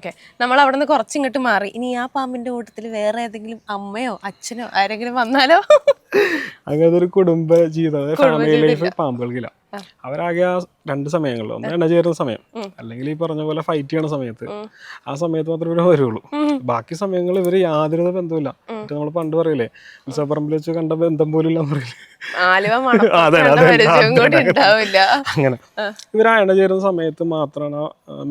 Okay, നമ്മൾ അവിടെ നിന്ന് കുറച്ചിങ്ങോട്ട് മാറി. ഇനി ആ പാമ്പിന്റെ കൂട്ടത്തിൽ വേറെ ഏതെങ്കിലും അമ്മയോ അച്ഛനോ ആരെങ്കിലും വന്നാലോ? അങ്ങനത്തെ ഒരു കുടുംബ ജീവിതം, ഫാമിലി ലൈഫ് പാമ്പുകൾക്കില്ല. അവരാകെ ആ 2 സമയങ്ങളിൽ, ഒന്ന് എണ്ണ ചേരുന്ന സമയം, അല്ലെങ്കിൽ ഈ പറഞ്ഞ പോലെ ഫൈറ്റ് ചെയ്യണ സമയത്ത്, ആ സമയത്ത് മാത്രമേ ഇവർ വരുള്ളൂ. ബാക്കി സമയങ്ങളിൽ ഇവർ യാതൊരു ബന്ധമില്ല. നമ്മൾ പണ്ട് പറയില്ലേ, ഉത്സവപ്പറമ്പിൽ വെച്ച് കണ്ട ബന്ധം പോലും ഇല്ല പറയില്ലേ, അങ്ങനെ ഇവർ ആ എണ്ണ ചേരുന്ന സമയത്ത് മാത്രമാണ്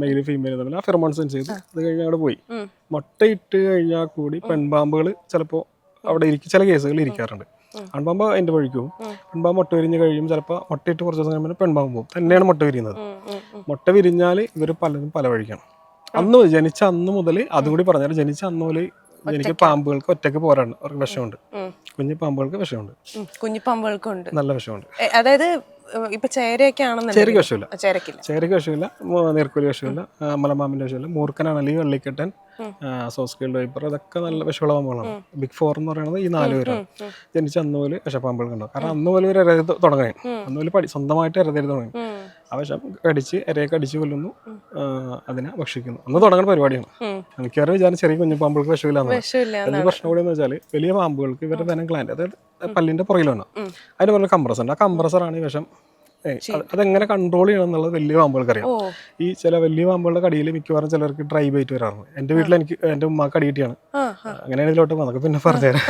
മെയിൽ ഫീമെയിൽ തമ്മിൽ ആ ഫെറമോൺ സെൻസ് ചെയ്ത് അത് കഴിഞ്ഞ് അവിടെ പോയി മുട്ടയിട്ട് കഴിഞ്ഞാൽ കൂടി പെൺപാമ്പുകൾ ചിലപ്പോൾ അവിടെ ചില കേസുകളിൽ ഇരിക്കാറുണ്ട്. ആൺപാമ്പ് അതിന്റെ വഴിക്കും, പെൺപാമ്പ് മുട്ട വിരിഞ്ഞ് കഴിയും. ചിലപ്പോൾ മുട്ടയിട്ട് കുറച്ച് ദിവസം കഴിയുമ്പോൾ പെൺപാമ്പ് പോകും. തന്നെയാണ് മുട്ട വിരിയുന്നത്. മുട്ട വിരിഞ്ഞാൽ ഇവർ പലതും പല വഴിക്കാണ്. അന്ന് ജനിച്ച അന്ന് മുതൽ, അതും കൂടി പറഞ്ഞാൽ, ജനിച്ച അന്ന് മുതൽ എനിക്ക് പാമ്പുകൾക്ക് ഒറ്റയ്ക്ക് പോരാണ്. അവർക്ക് വിഷമുണ്ട്. കുഞ്ഞു പാമ്പുകൾക്ക് വിഷമുണ്ട്. കുഞ്ഞു പാമ്പുകൾക്കുണ്ട് നല്ല വിഷമുണ്ട്. അതായത് ഇപ്പൊ ചേരയൊക്കെ ആണെന്നുണ്ടെങ്കിൽ ചേരയ്ക്ക് വിഷമില്ല, ചേരക്കില്ല, ചേരയ്ക്ക് വിഷമില്ല, നീർക്കോലി വിഷമില്ല, മലമ്പാമ്പിന്റെ വിഷമില്ല. മൂർഖനാണെങ്കിൽ വെള്ളിക്കെട്ടൻ, സോസ്കേൾഡ് വൈപ്പർ, അതൊക്കെ നല്ല വിഷമുള്ള പാമ്പുകളാണ്. ബിഗ് 4 എന്ന് പറയുന്നത് ഈ 4 പേരാണ്. ജനിച്ച അന്ന് പോലെ വിഷപ്പാമ്പുകൾ ഉണ്ടാവും. കാരണം അന്ന് പോലെ ഒരു ഇര തുടങ്ങി, അന്ന് പോലെ സ്വന്തമായിട്ട് ഇരതേരി തുടങ്ങി. ആ വിഷം കടിച്ച് ഇരയെ കടിച്ച് കൊല്ലുന്നു, അതിനെ ഭക്ഷിക്കുന്നു. അന്ന് തുടങ്ങുന്ന പരിപാടിയാണ്. മിക്കവാറും വിചാരം ചെറിയ കുഞ്ഞു പാമ്പുകൾക്ക് വിഷമില്ലാന്ന്. അതിന്റെ പ്രശ്നം കൂടി എന്ന് വെച്ചാൽ വലിയ പാമ്പുകൾക്ക് ഇവരുടെ വെനം ഗ്ലാൻഡ്, അതായത് പല്ലിന്റെ പുറകിലാണ്, അതിന് പറഞ്ഞ കംപ്രസർ ഉണ്ട്. ആ കംപ്രസറാണ് ഈ വിഷം. അതെങ്ങനെ കൺട്രോൾ ചെയ്യണം എന്നുള്ളത് വലിയ പാമ്പുകൾക്ക് അറിയാം. ഈ ചില വലിയ പാമ്പുകളുടെ കടിയിൽ മിക്കവാറും ചിലർക്ക് ഡ്രൈ ബൈറ്റ് വരാറുണ്ട്. എന്റെ വീട്ടിൽ എന്റെ ഉമ്മക്ക് കടിയിട്ടാണ്. അങ്ങനെയാണ് ഇതിലോട്ട് വന്നത്. പിന്നെ പറഞ്ഞുതരാം.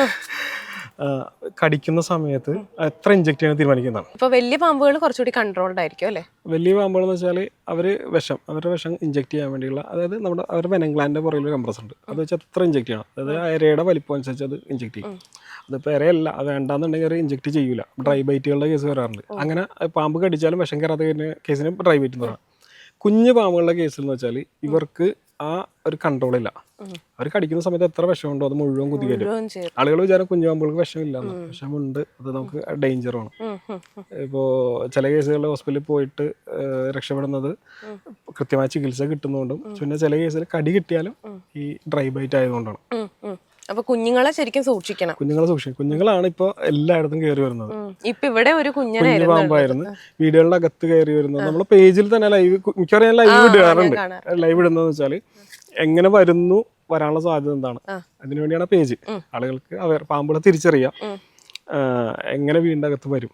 കടിക്കുന്ന സമയത്ത് എത്ര ഇഞ്ചക്ട് ചെയ്യാൻ തീരുമാനിക്കുന്നതാണ്. ഇപ്പൊ വലിയ പാമ്പുകൾ കുറച്ചുകൂടി കൺട്രോൾഡ് ആയിരിക്കും അല്ലേ? വലിയ പാമ്പുകൾ എന്ന് വെച്ചാൽ അവരുടെ വിഷം ഇഞ്ചക്ട് ചെയ്യാൻ വേണ്ടിയുള്ള, അതായത് നമ്മുടെ അവരുടെ വെനംഗ്ലാൻഡിന്റെ പുറകിൽ ഒരു കംപ്രസർ ഉണ്ട്. അത് വെച്ച് എത്ര ഇഞ്ചക്ട് ചെയ്യണം, അതായത് ഇരയുടെ വലിപ്പം അനുസരിച്ച് അത് ഇഞ്ചക്ട് ചെയ്യും. അതിപ്പോൾ ഇരയല്ല, അത് വേണ്ടാന്നുണ്ടെങ്കിൽ അവർ ഇഞ്ചക്ട് ചെയ്യൂല. ഡ്രൈ ബൈറ്റുകളുടെ കേസ് വരാറുണ്ട്. അങ്ങനെ പാമ്പ് കടിച്ചാലും വിഷം കയറാത്ത കേസിന് ഡ്രൈ ബൈറ്റ് എന്ന് പറയാം. കുഞ്ഞു പാമ്പുകളുടെ കേസിൽ എന്ന് വെച്ചാൽ ഇവർക്ക് ആ ഒരു കൺട്രോൾ ഇല്ല. അവർ കടിക്കുന്ന സമയത്ത് എത്ര വിഷമുണ്ടോ അത് മുഴുവൻ കുത്തിക്കയറ്റും. ആളുകൾ വിചാരം കുഞ്ഞു പാമ്പുകൾക്ക് വിഷമില്ല, വിഷമുണ്ട്, അത് നമുക്ക് ഡേഞ്ചറാണ്. ഇപ്പോൾ ചില കേസുകളിൽ ഹോസ്പിറ്റലിൽ പോയിട്ട് രക്ഷപ്പെടുന്നത് കൃത്യമായ ചികിത്സ കിട്ടുന്നതുകൊണ്ടും, പിന്നെ ചില കേസിൽ കടി കിട്ടിയാലും ഈ ഡ്രൈ ബൈറ്റ് ആയതുകൊണ്ടാണ്. അപ്പൊ കുഞ്ഞുങ്ങളെ ശരിക്കും സൂക്ഷിക്കണം. കുഞ്ഞുങ്ങളാണ് ഇപ്പൊ എല്ലായിടത്തും കയറി വരുന്നത്. ഇപ്പൊ ഇവിടെ ഒരു കുഞ്ഞു പാമ്പായിരുന്നു വീടുകളുടെ അകത്ത് കയറി വരുന്നത്. നമ്മള് പേജിൽ തന്നെ മിക്കവാറും ലൈവ് ഇടാറുണ്ട്. ലൈവ് ഇടുന്നതെന്ന് വെച്ചാൽ എങ്ങനെ വരുന്നു, വരാനുള്ള സാധ്യത എന്താണ്, അതിനുവേണ്ടിയാണ് പേജ്. ആളുകൾക്ക് പാമ്പുകളെ തിരിച്ചറിയാം, എങ്ങനെ വീടിന്റെ അകത്ത് വരും,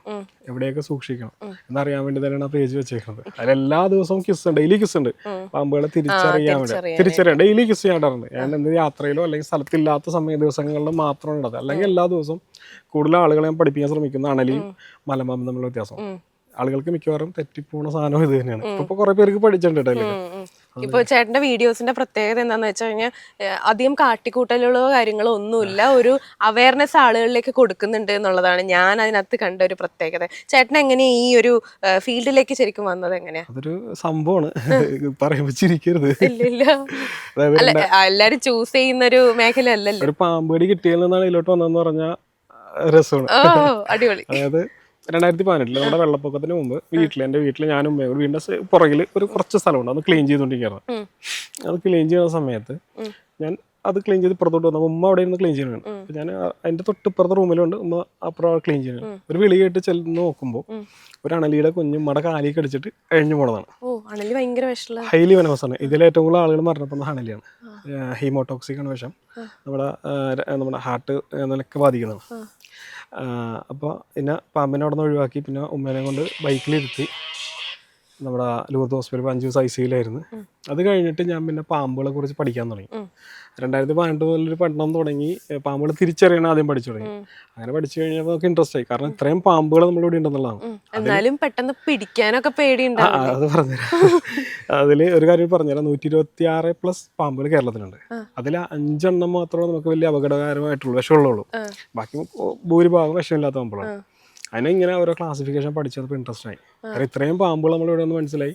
എവിടെയൊക്കെ സൂക്ഷിക്കണം എന്നറിയാൻ വേണ്ടി തന്നെയാണ് ആ പേജ് വെച്ചേക്കുന്നത്. അതിലെല്ലാ ദിവസവും കിസ് ഉണ്ട്, ഡെയിലി കിസ് ഉണ്ട്. പാമ്പുകളെ തിരിച്ചറിയാൻ ഡെയിലി കിസ് ചെയ്യാറുണ്ട്. ഞാൻ എന്ത് യാത്രയിലോ അല്ലെങ്കിൽ സ്ഥലത്തില്ലാത്ത ദിവസങ്ങളിലും മാത്രമാണ് ഉള്ളത്. അല്ലെങ്കിൽ എല്ലാ ദിവസവും കൂടുതൽ ആളുകളെ ഞാൻ പഠിപ്പിക്കാൻ ശ്രമിക്കുന്ന അണലിയും മലമ്പാമ്പും തമ്മിലുള്ള വ്യത്യാസം. ആളുകൾക്ക് മിക്കവാറും തെറ്റിപ്പോണ സാധനം ഇത് തന്നെയാണ്. ഇപ്പൊ കുറെ പേർക്ക് പഠിച്ചിട്ടുണ്ട്. ഇപ്പൊ ചേട്ടന്റെ വീഡിയോസിന്റെ പ്രത്യേകത എന്താന്ന് വെച്ച് കഴിഞ്ഞാൽ അധികം കാട്ടിക്കൂട്ടലുകളോ കാര്യങ്ങളോ ഒന്നുമില്ല, ഒരു അവയർനെസ് ആളുകളിലേക്ക് കൊടുക്കുന്നുണ്ട് എന്നുള്ളതാണ് ഞാൻ അതിനകത്ത് കണ്ട ഒരു പ്രത്യേകത. ചേട്ടൻ എങ്ങനെയാ ഈ ഒരു ഫീൽഡിലേക്ക് ശരിക്കും വന്നത്? എങ്ങനെയാ? അതൊരു സംഭവമാണ്, പറയുമ്പോ ചിരിക്കരുത്. ഇല്ല, എല്ലാരും ചൂസ് ചെയ്യുന്ന ഒരു മേഖല അല്ലല്ലോ. ഒരു പാമ്പടി കിട്ടിയതിൽ നിന്നാണ് ഇതിലോട്ട് വന്നതെന്ന് പറഞ്ഞാൽ രസമാണ്. അടിപൊളി. അതായത് 2018 നമ്മുടെ വെള്ളപ്പൊക്കത്തിന് മുമ്പ് എന്റെ വീട്ടിൽ ഞാനും വീടിന്റെ പുറകിൽ ഒരു കുറച്ച് സ്ഥലമുണ്ട്. അത് ക്ലീൻ ചെയ്തുകൊണ്ടിരിക്കുകയാണ്. അത് ക്ലീൻ ചെയ്യുന്ന സമയത്ത് ഞാൻ അത് ക്ലീൻ ചെയ്ത് പുറത്തോട്ട് വന്നപ്പോൾ ഉമ്മ അവിടെ ഇരുന്ന് ക്ലീൻ ചെയ്യണം. ഞാൻ അതിന്റെ തൊട്ടിപ്പുറത്തെ റൂമിലുണ്ട്, ഉമ്മ അപ്പുറം ക്ലീൻ ചെയ്യണം. ഒരു വിളി കേട്ട് ചെന്ന് നോക്കുമ്പോൾ ഒരു അണലിയുടെ കുഞ്ഞുമ്മടെ കാലി കടിച്ചിട്ട് എഴിഞ്ഞു പോണതാണ്. ഹൈലി വെനമസാണ്. ഇതിലേറ്റവും കൂടുതൽ ആളുകൾ മരണപ്പെടുന്ന അണലിയാണ്. ഹീമോടോക്സിക് ആണ് വിഷം. നമ്മുടെ ഹാർട്ട് നിലക്ക് ബാധിക്കുന്നതാണ്. അപ്പോൾ പിന്നെ പാമ്പിനെ അവിടെ നിന്ന് ഒഴിവാക്കി പിന്നെ ഉമ്മേനെ കൊണ്ട് ബൈക്കിലിരുത്തി നമ്മുടെ ലൂർദ് ഹോസ്പിറ്റൽ 5 ദിവസം ICUലായിരുന്നു. അത് കഴിഞ്ഞിട്ട് ഞാൻ പിന്നെ പാമ്പുകളെ കുറിച്ച് പഠിക്കാൻ തുടങ്ങി. 2018 മുതലൊരു പഠനം തുടങ്ങി. പാമ്പുകൾ തിരിച്ചറിയണം ആദ്യം പഠിച്ചു തുടങ്ങി. അങ്ങനെ പഠിച്ചു കഴിഞ്ഞപ്പോൾ നമുക്ക് ഇൻട്രസ്റ്റ് ആയി. കാരണം ഇത്രയും പാമ്പുകൾ നമ്മളിവിടെ ഉണ്ടെന്നുള്ളതാണ്. എന്നാലും പെട്ടെന്ന് പിടിക്കാനൊക്കെ പേടിയുണ്ടാവും. അത് പറഞ്ഞുതരാം. അതിൽ ഒരു കാര്യം പറഞ്ഞുതരാം. 126+ പാമ്പുകൾ കേരളത്തിലുണ്ട്. അതിൽ 5 എണ്ണം മാത്രമേ നമുക്ക് വലിയ അപകടകരമായിട്ടുള്ളൂ, വിഷമുള്ളൂ. ബാക്കി ഭൂരിഭാഗം വിഷമില്ലാത്ത പാമ്പുകളാണ്. അതിനിങ്ങനെ ഓരോ ക്ലാസിഫിക്കേഷൻ പഠിച്ചപ്പോൾ ഇൻട്രസ്റ്റ് ആയി. കാരണം ഇത്രയും പാമ്പുകൾ നമ്മളിവിടെ ഒന്ന് മനസ്സിലായി.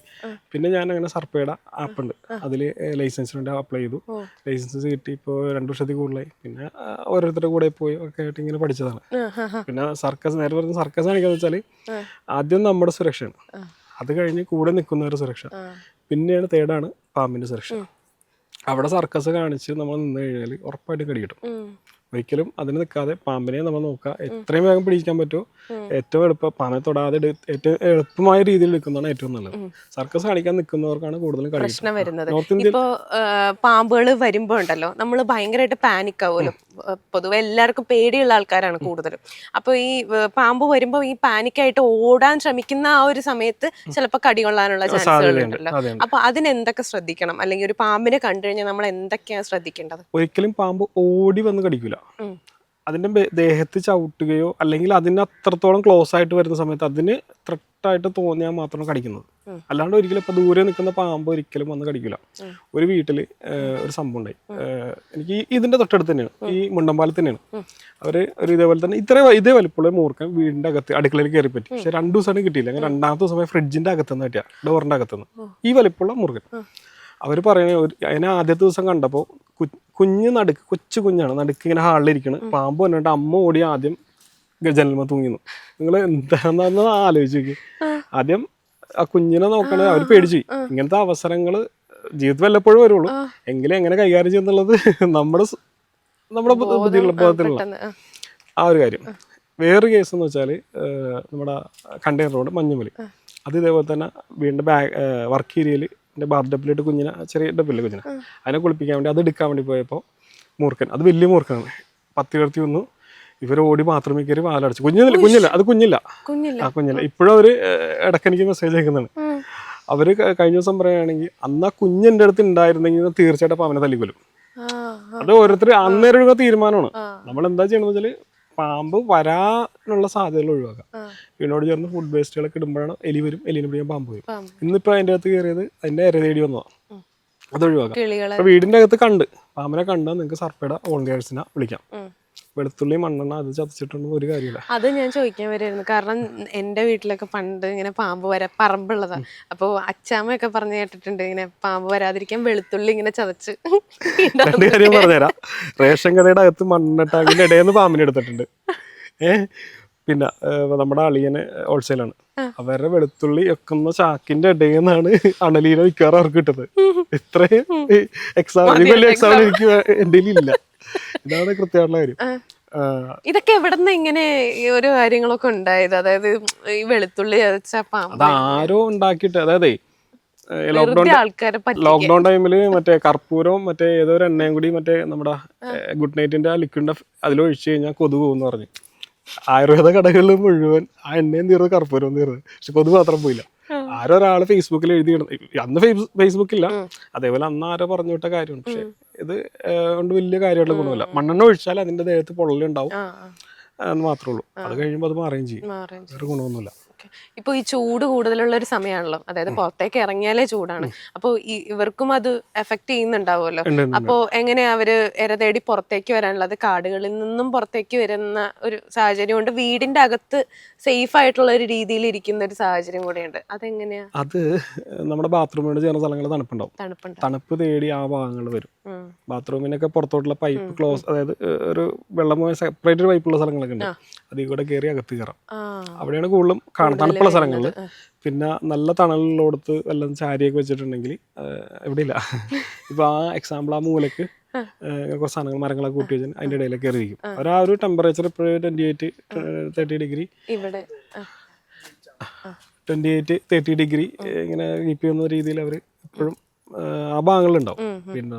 പിന്നെ ഞാൻ അങ്ങനെ സർപ്പയുടെ ആപ്പ് ഉണ്ട്, അതിൽ ലൈസൻസിന് വേണ്ടി അപ്ലൈ ചെയ്തു. ലൈസൻസ് കിട്ടി. ഇപ്പോൾ 2 വർഷത്തിൽ കൂടുതലായി. പിന്നെ ഓരോരുത്തരുടെ കൂടെ പോയി ഒക്കെ ആയിട്ട് ഇങ്ങനെ പഠിച്ചതാണ്. പിന്നെ സർക്കസ്, നേരെ പറഞ്ഞ സർക്കസ് കാണിക്കാന്ന് വെച്ചാൽ ആദ്യം നമ്മുടെ സുരക്ഷയാണ്, അത് കഴിഞ്ഞ് കൂടെ നിൽക്കുന്നവരുടെ സുരക്ഷ, പിന്നെയാണ് തേർഡാണ് പാമ്പിന്റെ സുരക്ഷ. അവിടെ സർക്കസ് കാണിച്ച് നമ്മൾ നിന്ന് കഴിഞ്ഞാൽ ഉറപ്പായിട്ടും കടി കിട്ടും. ഒരിക്കലും അതിന് നിൽക്കാതെ പാമ്പിനെ നമ്മൾ നോക്കുക, എത്രയും വേഗം പിടിക്കാൻ പറ്റുമോ ഏറ്റവും എളുപ്പം, പാമ്പിനെ തൊടാതെ ഏറ്റവും എളുപ്പമായ രീതിയിൽ എടുക്കുന്നതാണ് ഏറ്റവും നല്ലത്. സർക്കസ് കാണിക്കാൻ നിൽക്കുന്നവർക്കാണ് കൂടുതലും പ്രശ്നം വരുന്നത്. നോർത്ത് ഇന്ത്യയിൽ ഇപ്പോ പാമ്പുകൾ വരുമ്പോ ഉണ്ടല്ലോ നമ്മൾ ഭയങ്കരമായിട്ട് പാനിക് ആവുമല്ലോ. പൊതുവെ എല്ലാവർക്കും പേടിയുള്ള ആൾക്കാരാണ് കൂടുതലും. അപ്പൊ ഈ പാമ്പ് വരുമ്പോ ഈ പാനിക്കായിട്ട് ഓടാൻ ശ്രമിക്കുന്ന ആ ഒരു സമയത്ത് ചിലപ്പോൾ കടി കൊള്ളാനുള്ള ചാൻസുകൾ ഉണ്ടല്ലോ. അപ്പൊ അതിനെന്തൊക്കെ ശ്രദ്ധിക്കണം, അല്ലെങ്കിൽ ഒരു പാമ്പിനെ കണ്ടു കഴിഞ്ഞാൽ നമ്മൾ എന്തൊക്കെയാണ് ശ്രദ്ധിക്കേണ്ടത്? ഒരിക്കലും പാമ്പ് ഓടി വന്ന് കടിക്കില്ല. അതിന്റെ ദേഹത്ത് ചവിട്ടുകയോ അല്ലെങ്കിൽ അതിന് അത്രത്തോളം ക്ലോസ് ആയിട്ട് വരുന്ന സമയത്ത് അതിന് ത്രെട്ടായിട്ട് തോന്നിയാൽ മാത്രമാണ് കടിക്കുന്നത്. അല്ലാണ്ട് ഒരിക്കലും ഇപ്പൊ ദൂരെ നിൽക്കുന്ന പാമ്പ് ഒരിക്കലും വന്ന് കടിക്കില്ല. ഒരു വീട്ടില് ഒരു സംഭവം ഉണ്ടായി, എനിക്ക് ഇതിന്റെ തൊട്ടടുത്ത് തന്നെയാണ്, ഈ മുണ്ടമ്പാലത്ത് തന്നെയാണ്. അവര് ഒരു ഇതേപോലെ തന്നെ ഇതേ വലിപ്പമുള്ള മൂർക്കൻ വീടിന്റെ അകത്ത് അടുക്കളയിൽ കയറി പറ്റി. പക്ഷെ 2 ദിവസമാണ് കിട്ടിയില്ല. അങ്ങനെ 2ാമത്തെ ദിവസം ഫ്രിഡ്ജിന്റെ അകത്തുനിന്ന് പറ്റിയ, ഡോറിന്റെ അകത്തുനിന്ന് ഈ വലിപ്പമുള്ള മൂർക്കൻ. അവർ പറയണ അതിനെ ആദ്യത്തെ ദിവസം കണ്ടപ്പോൾ കൊച്ചു കുഞ്ഞാണ് നടുക്ക് ഇങ്ങനെ ഹാളിലിരിക്കണം. പാമ്പ് വന്നിട്ട് അമ്മ ഓടി ആദ്യം ജനൽമ തൂങ്ങിന്നു. നിങ്ങൾ എന്താണെന്ന് ആലോചിച്ച് നോക്കി. ആദ്യം ആ കുഞ്ഞിനെ നോക്കണേ അവർ പേടിച്ചു. ഇങ്ങനത്തെ അവസരങ്ങൾ ജീവിതത്തിൽ വല്ലപ്പോഴും വരുള്ളൂ. എങ്കിലും എങ്ങനെ കൈകാര്യം ചെയ്യുന്നുള്ളത് നമ്മുടെ ബോധത്തിലുള്ള ആ ഒരു കാര്യം. വേറൊരു കേസ് എന്ന് വെച്ചാൽ നമ്മുടെ കണ്ടെയ്നർ റോഡ് മഞ്ഞുമലി, അത് ഇതേപോലെ തന്നെ വീടിൻ്റെ വർക്ക് ഏരിയയിൽ എൻ്റെ ബാത്ത് ഡബിലിട്ട് കുഞ്ഞിനെ, ചെറിയ ഡബിലെ കുഞ്ഞിനെ, അതിനെ കുളിപ്പിക്കാൻ വേണ്ടി അത് എടുക്കാൻ വേണ്ടി പോയപ്പോൾ മൂർക്കൻ, അത് വലിയ മൂർക്കനാണ്, 10 ഉയർത്തി വന്നു. ഇവർ ഓടി ബാത്റൂമിൽ കയറി വാലടച്ചു. കുഞ്ഞില്ല. ഇപ്പോഴും അവർ ഇടയ്ക്കെനിക്ക് മെസ്സേജ് അയക്കുന്നതാണ്. അവർ കഴിഞ്ഞ ദിവസം പറയുകയാണെങ്കിൽ അന്ന് ആ കുഞ്ഞിൻ്റെ അടുത്ത് ഉണ്ടായിരുന്നെങ്കിൽ തീർച്ചയായിട്ടും അവനെ തല്ലിക്കൊല്ലും. അത് ഓരോരുത്തർ അന്നേരം ഒരു തീരുമാനമാണ്. നമ്മൾ എന്താ ചെയ്യണമെന്ന് വെച്ചാൽ പാമ്പ് വരാനുള്ള സാധ്യതകൾ ഒഴിവാക്കാം. വീടിനോട് ചേർന്ന് ഫുഡ് വേസ്റ്റുകളൊക്കെ ഇടുമ്പോഴാണ് എലി വരും, എലിനെ പിടിക്കാൻ പാമ്പ് വരും. ഇന്നിപ്പോൾ അതിൻ്റെ അകത്ത് കയറിയത് അതിൻ്റെ ഇര തേടി വന്നതാണ്. അത് ഒഴിവാക്കാം. അപ്പോൾ വീടിൻ്റെ അകത്ത് പാമ്പിനെ കണ്ടാൽ നിങ്ങൾക്ക് സർപ്പയുടെ വോളണ്ടിയേഴ്സിനെ വിളിക്കാം. വെളുത്തുള്ളി മണ്ണെണ്ണ അത് ചതച്ചിട്ടൊന്നും ഒരു കാര്യമില്ല. അത് ഞാൻ ചോദിക്കാൻ വരുമായിരുന്നു. കാരണം എൻ്റെ വീട്ടിലൊക്കെ പണ്ട് ഇങ്ങനെ പാമ്പ് പറമ്പുള്ളതാണ്. അപ്പോൾ അച്ചാമ്മയൊക്കെ പറഞ്ഞു കേട്ടിട്ടുണ്ട് ഇങ്ങനെ പാമ്പ് വരാതിരിക്കാൻ വെളുത്തുള്ളി ഇങ്ങനെ ചതച്ച്. 2 കാര്യം പറഞ്ഞുതരാം. റേഷൻ കടയുടെ അകത്ത് മണ്ണെട്ടാങ്കിൻ്റെ ഇടയിൽ നിന്ന് പാമ്പിനെ എടുത്തിട്ടുണ്ട്. പിന്നെ നമ്മുടെ അളിയന് ഹോൾസെയിലാണ്, അവരുടെ വെളുത്തുള്ളി വെക്കുന്ന ചാക്കിന്റെ ഇടയിൽ നിന്നാണ് അണലീനെ വിൽക്കാറ് അവർക്ക് കിട്ടുന്നത്. ഇത്രയും വലിയ എക്സാമ്പിൾ എനിക്ക് എൻ്റെ ഇല്ല. ഇതാണ് കൃത്യമായിട്ടുള്ള കാര്യം. ഇതൊക്കെ എവിടെന്ന് ഇങ്ങനെ ഈ ഒരു കാര്യങ്ങളൊക്കെ ഉണ്ടായത്? അതായത് ഈ വെളുത്തുള്ളി ചതച്ച പാമ്പ് ആരോ ഉണ്ടാക്കിയിട്ട്, അതായത് ലോക്ക്ഡൌൺ ടൈമില് മറ്റേ കർപ്പൂരവും മറ്റേ ഏതോ ഒരു എണ്ണയും കൂടി മറ്റേ നമ്മുടെ ഗുഡ് നൈറ്റിന്റെ ആ ലിക്വിഡിന്റെ അതിലൊഴിച്ചു കഴിഞ്ഞാൽ കൊതുക് പോകുമെന്ന് പറഞ്ഞു. ആയുർവേദ കടകളിൽ മുഴുവൻ ആ എണ്ണയും തീർന്ന് കർപ്പൂരവും തീർന്ന്, പക്ഷെ കൊതുക് മാത്രം പോയില്ല. ആരോ ഒരാള് ഫേസ്ബുക്കിൽ എഴുതിയിടുന്നു. അന്ന് ഫേസ്ബുക്കില്ല, അതേപോലെ അന്ന് ആരോ പറഞ്ഞു വിട്ട കാര്യമാണ്. പക്ഷെ ഇത് കൊണ്ട് വലിയ കാര്യമായിട്ടുള്ള ഗുണമില്ല. മണ്ണെണ്ണ ഒഴിച്ചാൽ അതിന്റെ ദേഹത്ത് പൊള്ളലുണ്ടാവും എന്ന് മാത്രമേ ഉള്ളൂ. അത് കഴിയുമ്പോൾ അത് മാറുകയും ചെയ്യും, വേറെ ഗുണമൊന്നുമില്ല. ഇപ്പൊ ഈ ചൂട് കൂടുതലുള്ള ഒരു സമയമാണല്ലോ, അതായത് പുറത്തേക്ക് ഇറങ്ങിയാലേ ചൂടാണ്. അപ്പൊ ഇവർക്കും അത് എഫക്ട് ചെയ്യുന്നുണ്ടാവുമല്ലോ. അപ്പൊ എങ്ങനെയാ അവര് ഇര തേടി പുറത്തേക്ക് വരാനുള്ളത്? കാടുകളിൽ നിന്നും പുറത്തേക്ക് വരുന്ന ഒരു സാഹചര്യം ഉണ്ട്, വീടിന്റെ അകത്ത് സേഫ് ആയിട്ടുള്ള ഒരു രീതിയിൽ ഇരിക്കുന്ന ഒരു സാഹചര്യം കൂടെയുണ്ട്. അതെങ്ങനെയാ? അത് നമ്മുടെ ബാത്റൂമിനോട് ചേർന്ന സ്ഥലങ്ങളിൽ തണുപ്പുണ്ടാവും. തണുപ്പ് തേടി ആ ഭാഗങ്ങൾ വരും. ബാത്റൂമിനൊക്കെ പുറത്തോട്ടുള്ള പൈപ്പ് ക്ലോസ്, അതായത് ഒരു വെള്ളമായ സെപ്പറേറ്റ് പൈപ്പുള്ള സ്ഥലങ്ങളൊക്കെ ഉണ്ട്. അതിൽ കൂടെ കയറി അകത്ത് കയറാം. അവിടെയാണ് കൂടുതലും തണുപ്പുള്ള സ്ഥലങ്ങളിൽ. പിന്നെ നല്ല തണലുള്ളടത്ത് വല്ലതും ചാരിയൊക്കെ വെച്ചിട്ടുണ്ടെങ്കിൽ എവിടെയില്ല. ഇപ്പൊ ആ എക്സാമ്പിൾ ആ മൂലക്ക് കുറച്ച് സാധനങ്ങൾ മരങ്ങളൊക്കെ കൂട്ടി വെച്ചാൽ അതിൻ്റെ ഇടയിലൊക്കെ കയറിയിരിക്കും. അവർ ആ ഒരു ടെമ്പറേച്ചർ ഇപ്പോഴും 28-30 ഡിഗ്രി 28-30 ഡിഗ്രി ഇങ്ങനെ കീപ്പ് ചെയ്യുന്ന രീതിയിൽ അവർ എപ്പോഴും ആ ഭാഗങ്ങളിലുണ്ടാവും. പിന്നെ